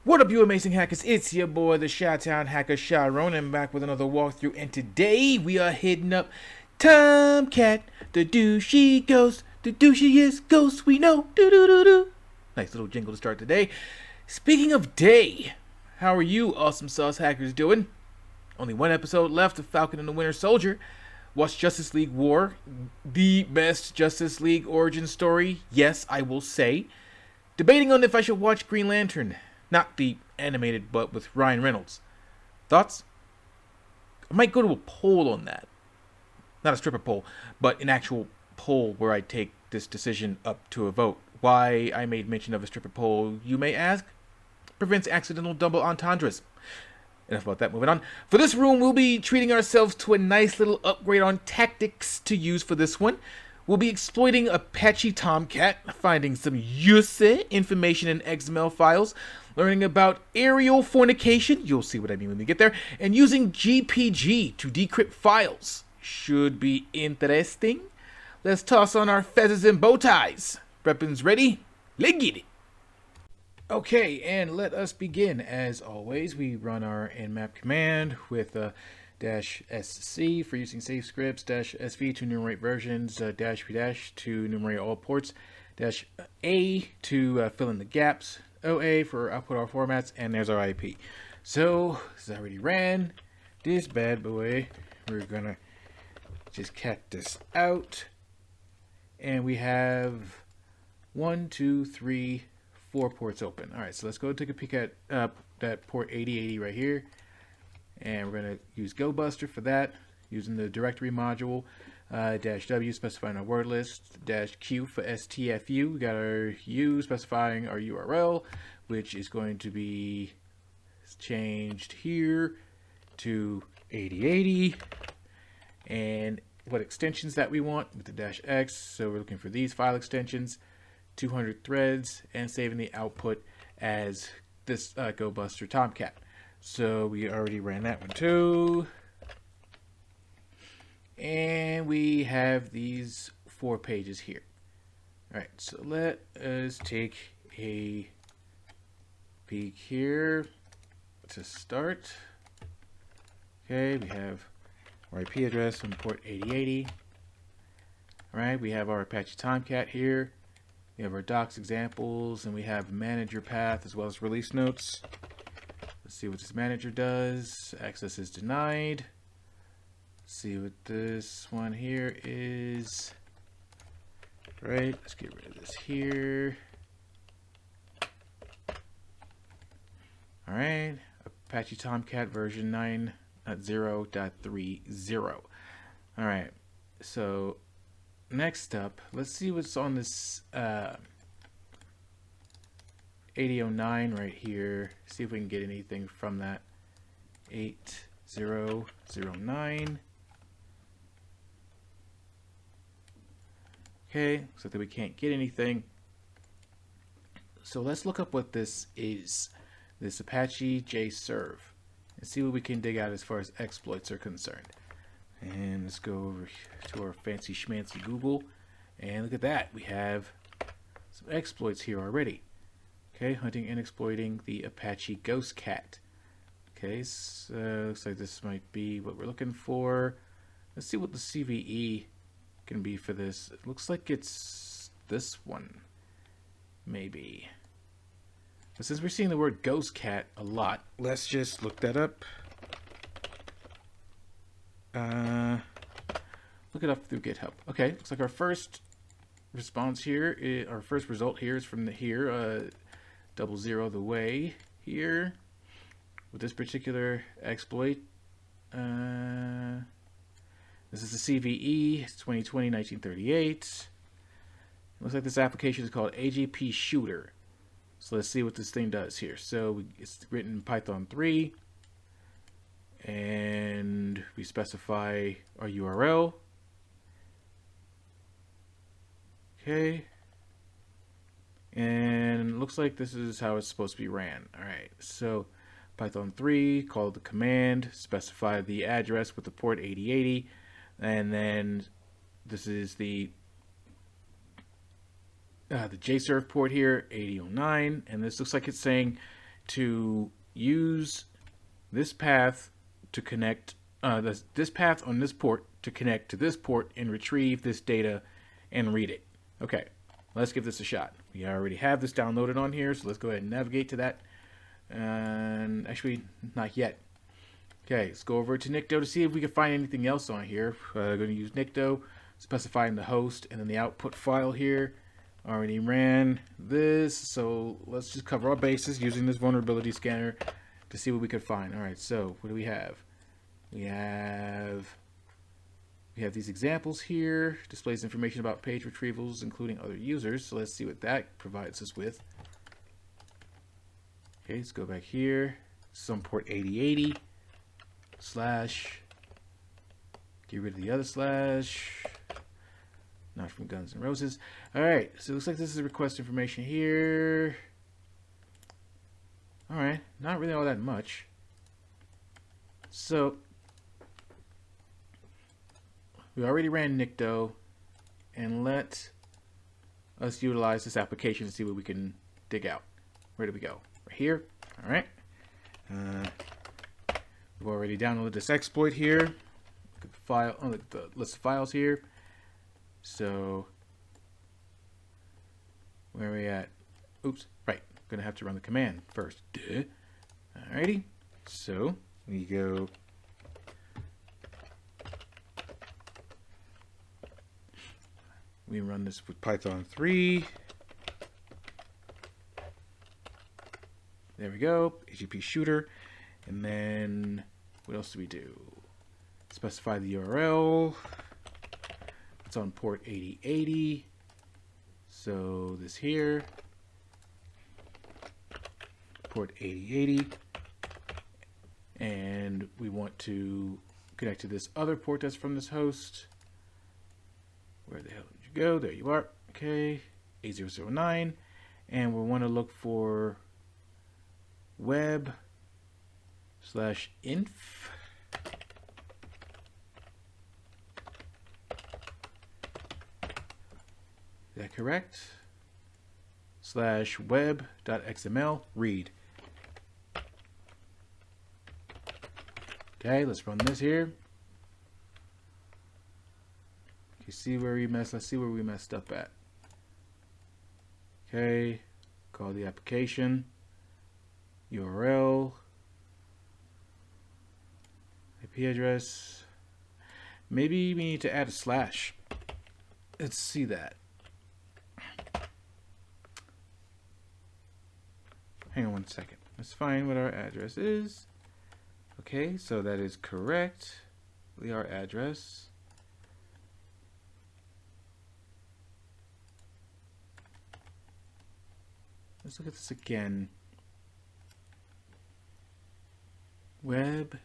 What up, you amazing hackers? It's your boy, the Chi-Town hacker, Sharon, and back with another walkthrough. And today we are hitting up TomCat, the douchey ghost, the douchiest ghost we know. Do do do do. Nice little jingle to start today. Speaking of day, how are you, awesome sauce hackers, doing? Only one episode left of Falcon and the Winter Soldier. Watch Justice League War, the best Justice League origin story. Yes, I will say. Debating on if I should watch Green Lantern. Not the animated, but with Ryan Reynolds. Thoughts? I might go to a poll on that. Not a stripper poll, but an actual poll where I take this decision up to a vote. Why I made mention of a stripper poll, you may ask? Prevents accidental double entendres. Enough about that, moving on. For this room, we'll be treating ourselves to a nice little upgrade on tactics to use for this one. We'll be exploiting Apache TomCat, finding some useful information in XML files, learning about areal fornication, you'll see what I mean when we get there, and using GPG to decrypt files. Should be interesting. Let's toss on our feathers and bow ties. Weapons ready? Let's get it. Okay, and let us begin. As always, we run our nmap command with -sc for using safe scripts, -sv to enumerate versions, -p- to enumerate all ports, -a to fill in the gaps, OA for output our formats, and there's our IP. So, this is already ran. This bad boy, we're gonna just cat this out. And we have 1, 2, 3, 4 ports open. Alright, so let's go take a peek at that port 8080 right here. And we're going to use GoBuster for that, using the directory module, -w specifying our word list, -q for stfu. We got our u specifying our URL, which is going to be changed here to 8080. And what extensions that we want with the -x. So we're looking for these file extensions, 200 threads, and saving the output as this GoBuster TomCat. So we already ran that one too. And we have these 4 pages here. Alright, so let us take a peek here to start. Okay, we have our IP address on port 8080. Alright, we have our Apache TomCat here. We have our docs examples, and we have manager path as well as release notes. Let's see what this manager does. Access is denied. Let's see what this one here is. Right, let's get rid of this here. Alright, Apache TomCat version 9.0.30. Alright, so next up, let's see what's on this 8009 right here. See if we can get anything from that. 8009. Okay, looks like that we can't get anything. So let's look up what this is. This Apache JServe. And see what we can dig out as far as exploits are concerned. And let's go over to our fancy schmancy Google. And look at that. We have some exploits here already. Okay, hunting and exploiting the Apache Ghost Cat. Okay, so looks like this might be what we're looking for. Let's see what the CVE can be for this. It looks like it's this one, maybe. But since we're seeing the word Ghost Cat a lot, let's just look that up. Look it up through GitHub. Okay, looks like our first response here, our first result here is from the here. 00 the way here with this particular exploit. This is the CVE. It's 2020-1938. Looks like this application is called AGP Shooter. So let's see what this thing does here. So it's written in Python 3, and we specify our URL. Okay. And it looks like this is how it's supposed to be ran. Alright, so Python 3, call the command, specify the address with the port 8080, and then this is the JServe port here, 8009, and this looks like it's saying to use this path to connect this path on this port to connect to this port and retrieve this data and read it. Okay, let's give this a shot. We already have this downloaded on here, so let's go ahead and navigate to that. And actually, not yet. Okay, let's go over to Nicto to see if we can find anything else on here. Going to use Nicto, specifying the host, and then the output file here. Already ran this, so let's just cover our bases using this vulnerability scanner to see what we could find. All right, so what do we have? We have these examples here. Displays information about page retrievals, including other users. So let's see what that provides us with. Okay, let's go back here. Some port 8080 slash. Get rid of the other slash. Not from Guns N' Roses. All right, so it looks like this is request information here. All right, not really all that much. So we already ran Nicto, and let us utilize this application to see what we can dig out. Where do we go? Right here. All right. We've already downloaded this exploit here. Look at the file, the list of files here. So where are we at? Oops, right. Gonna have to run the command first. Duh. Alrighty. So we go. We run this with Python 3. There we go. AGP shooter. And then what else do we do? Specify the URL. It's on port 8080. So this here. Port 8080. And we want to connect to this other port that's from this host. Where the hell did you go? There you are. Okay. 8009. And we want to look for web/inf. Is that correct? /web.xml read. Okay, let's run this here. You see where we messed. Let's see where we messed up at. Okay, call the application. URL. IP address. Maybe we need to add a slash. Let's see that. Hang on one second. Let's find what our address is. Okay, so that is correct. Our address. Let's look at this again. Web.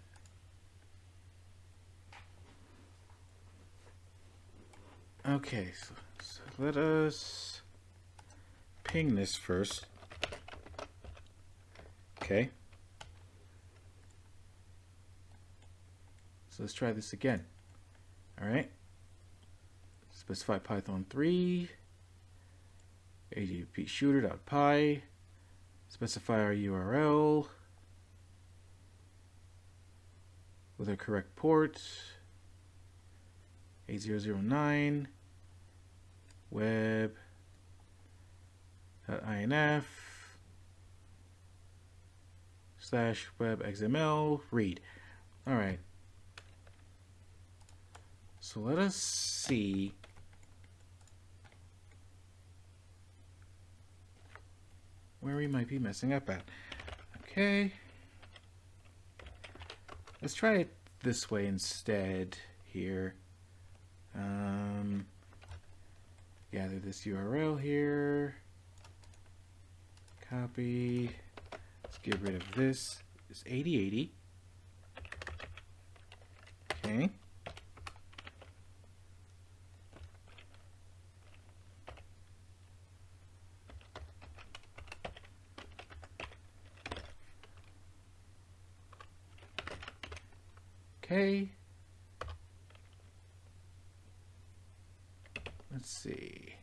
Okay, so let us ping this first. Okay. So let's try this again. All right. Specify Python 3. AGP shooter.py. Specify our URL with our correct port. 8009. Web.inf. /web.xml read. All right. So let us see where we might be messing up at. Okay. Let's try it this way instead here. Gather this URL here. Copy. Let's get rid of this. It's 8080. Okay. Okay. Let's see.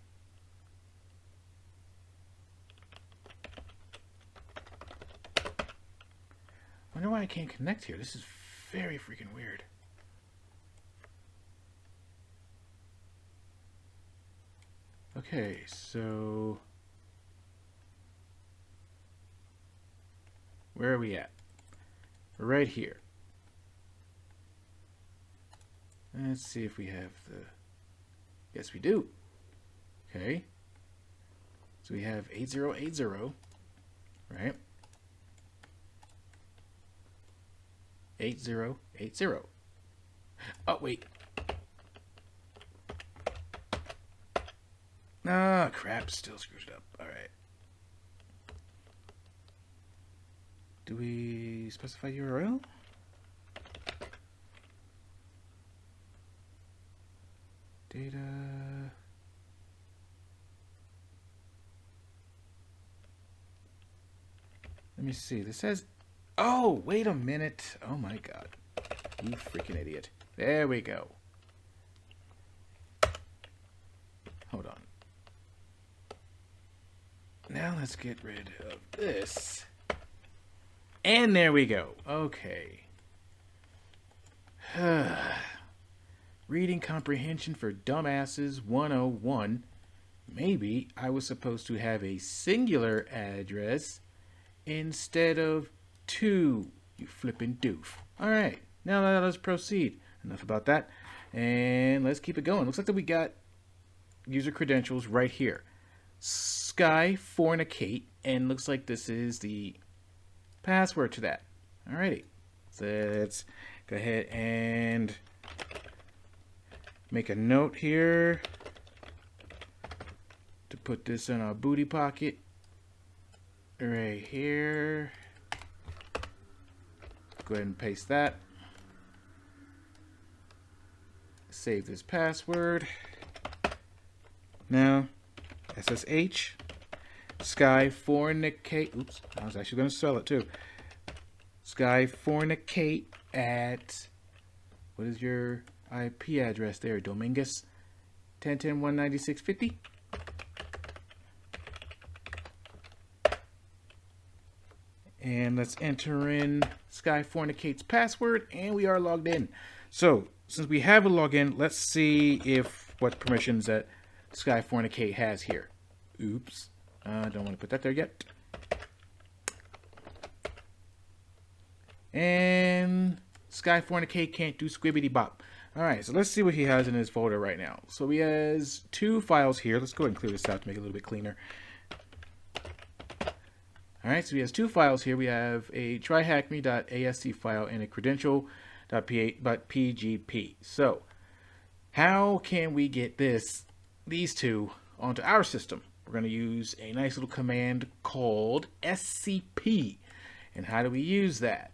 wonder why I can't connect here. This is very freaking weird. Okay, so where are we at? We're right here. Let's see if we have the... Yes, we do. Okay. So we have 8080, right? 8080. Oh, wait. Ah, crap. Still screwed it up. All right. Do we specify URL? Data. Let me see. This says... Oh, wait a minute. Oh, my God. You freaking idiot. There we go. Hold on. Now let's get rid of this. And there we go. Okay. Reading comprehension for dumbasses 101. Maybe I was supposed to have a singular address instead of 2, you flippin' doof. Alright, now let's proceed. Enough about that. And let's keep it going. Looks like that we got user credentials right here. Sky Fornicate, and looks like this is the password to that. Alrighty. So let's go ahead and make a note here to put this in our booty pocket. Right here. Go ahead and paste that. Save this password. Now, SSH, Sky Fornicate. Oops, I was actually going to spell it too. Sky Fornicate at, what is your IP address there, Dominguez? 10.10.196.50. And let's enter in Sky Fornicate's password, and we are logged in. So, since we have a login, let's see if what permissions that Sky Fornicate has here. Oops. Don't want to put that there yet. And Sky Fornicate can't do squibbity bop. Alright, so let's see what he has in his folder right now. So he has 2 files here. Let's go ahead and clear this out to make it a little bit cleaner. Alright, so he has 2 files here. We have a TryHackMe.ast file and a credential.pgp. So, how can we get these 2 onto our system? We're going to use a nice little command called scp. And how do we use that?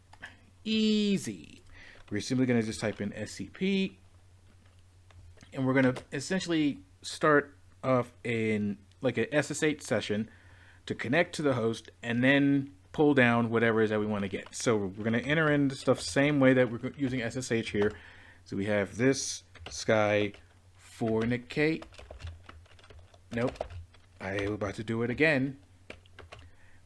Easy. We're simply going to just type in scp. And we're going to essentially start off in like a SSH session to connect to the host and then pull down whatever it is that we want to get. So we're going to enter in the stuff same way that we're using SSH here. So we have this Sky Fornicate. Nope. I am about to do it again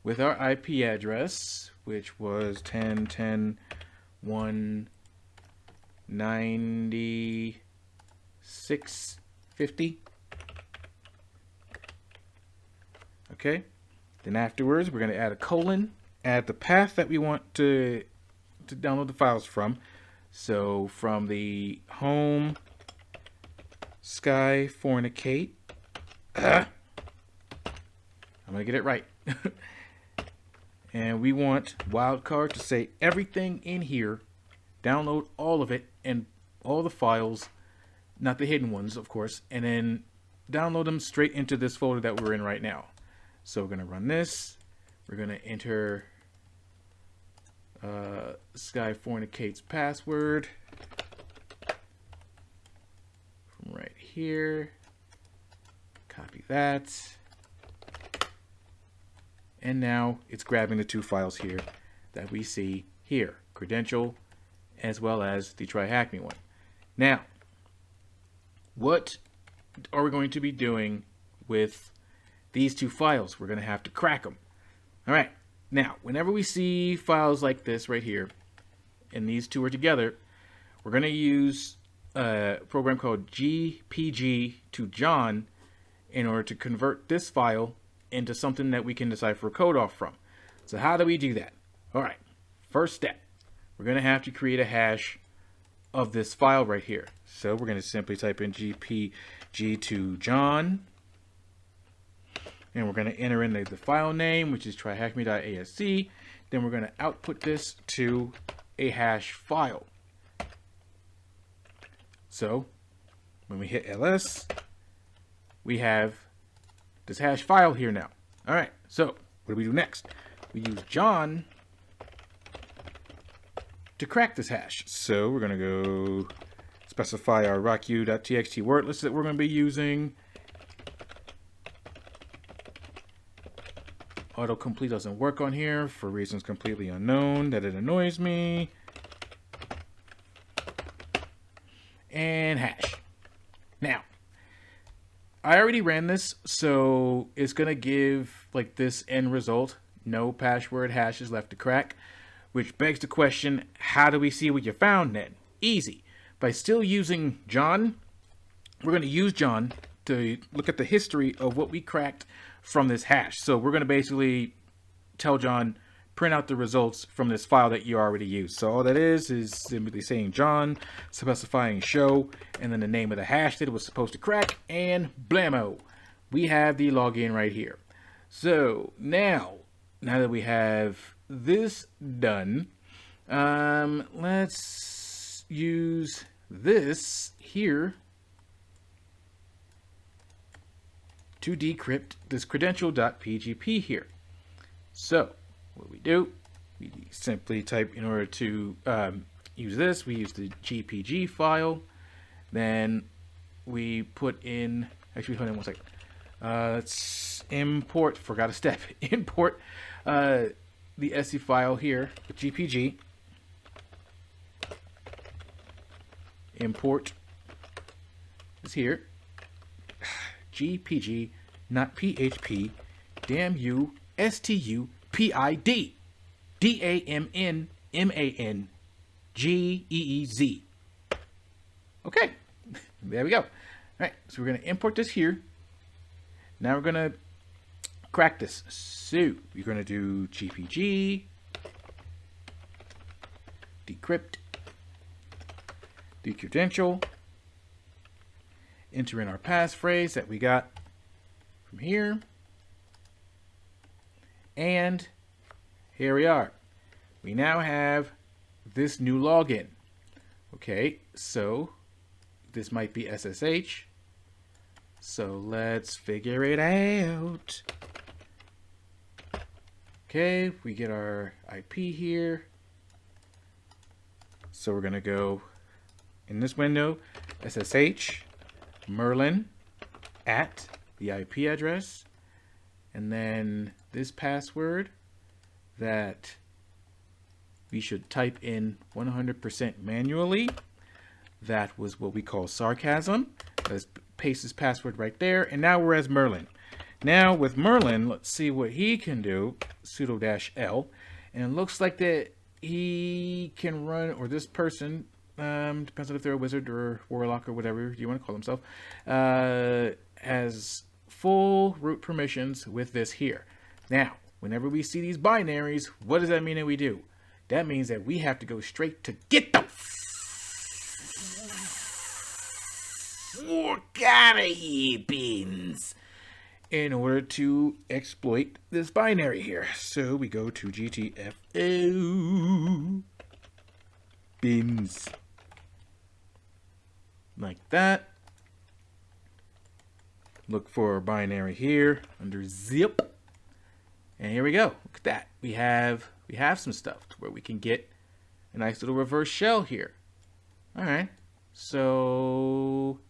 with our IP address, which was 10.10.196.50. Okay. Then afterwards, we're going to add a colon, add the path that we want to download the files from. So from the home Sky Fornicate, I'm going to get it right. And we want wildcard to say everything in here, download all of it and all the files, not the hidden ones, of course, and then download them straight into this folder that we're in right now. So we're going to run this. We're going to enter Sky Fornicate's password from right here. Copy that. And now it's grabbing the 2 files here that we see here, credential as well as the TryHackMe one. Now, what are we going to be doing with these 2 files? We're going to have to crack them. All right. Now, whenever we see files like this right here, and these two are together, we're going to use a program called GPG to John in order to convert this file into something that we can decipher code off from. So how do we do that? All right, first step, we're going to have to create a hash of this file right here. So we're going to simply type in GPG to John, and we're going to enter in the file name, which is tryhackme.asc. Then we're going to output this to a hash file. So when we hit ls, we have this hash file here now. All right, so what do we do next? We use John to crack this hash. So we're going to go specify our rocku.txt word list that we're going to be using. Autocomplete doesn't work on here for reasons completely unknown that it annoys me. And hash. Now, I already ran this, so it's going to give like this end result. No password hash is left to crack, which begs the question, how do we see what you found then? Easy. By still using John, we're going to use John to look at the history of what we cracked from this hash. So we're going to basically tell John, print out the results from this file that you already used. So all that is simply saying John, specifying show, and then the name of the hash that it was supposed to crack, and blammo, we have the login right here. So now that we have this done, let's use this here to decrypt this credential.pgp here. So what we do, we simply type, in order to use this, we use the GPG file. Then we put in, actually hold on one second. Let's import, forgot a step, import the SE file here with GPG. Import is here. GPG, not PHP. Damn you, STUPID. DAMNMANGEEZ. Okay, there we go. All right, so we're going to import this here. Now we're going to crack this. So we're going to do GPG, decrypt, the credential, enter in our passphrase that we got from here, and here we are. We now have this new login. Okay, so this might be SSH. So let's figure it out. Okay, we get our IP here. So we're gonna go in this window, SSH Merlin at the IP address, and then this password that we should type in 100% manually. That was what we call sarcasm. Let's paste this password right there, and now we're as Merlin. Now with Merlin, let's see what he can do. Sudo -l, and it looks like that he can run, or this person, depends on if they're a wizard or warlock or whatever you want to call themselves, has full root permissions with this here. Now, whenever we see these binaries, what does that mean that we do? That means that we have to go straight to get the fork out of here, Beans, in order to exploit this binary here. So we go to GTFO Beans. Like that. Look for a binary here under zip. And here we go. Look at that. We have some stuff to where we can get a nice little reverse shell here. All right. So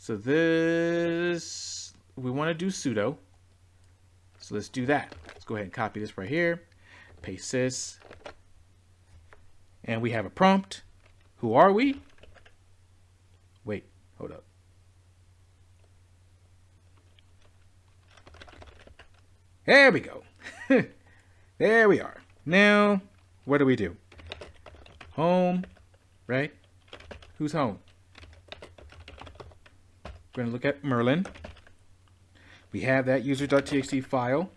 this, we want to do sudo. So let's do that. Let's go ahead and copy this right here. Paste this. And we have a prompt. Who are we? Wait, hold up. There we go. There we are. Now, what do we do? Home, right? Who's home? We're going to look at Merlin. We have that user.txt file.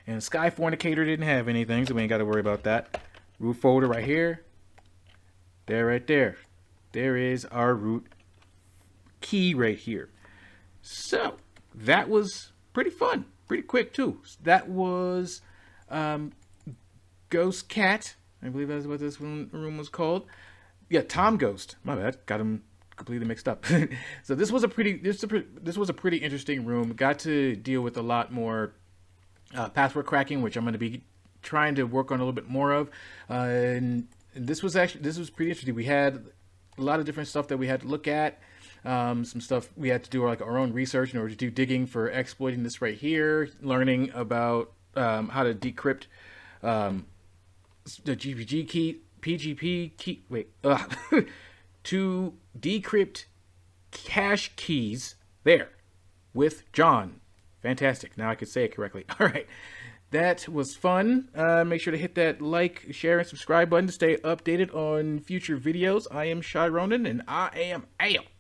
And Sky Fornicator didn't have anything, so we ain't got to worry about that. Root folder right here. There, right there. There is our root key right here. So, that was pretty fun. Pretty quick, too. That was Ghost Cat. I believe that's what this room was called. Yeah, TomGhost. My bad. Got him completely mixed up. So this was a pretty interesting room. Got to deal with a lot more password cracking, which I'm going to be trying to work on a little bit more of. And this was pretty interesting. We had a lot of different stuff that we had to look at. Some stuff we had to do like our own research in order to do digging for exploiting this right here. Learning about how to decrypt the GPG key, PGP key. To decrypt cache keys there with John. Fantastic. Now I can say it correctly. All right. That was fun. Make sure to hit that like, share, and subscribe button to stay updated on future videos. I am Shy Ronin, and I am out.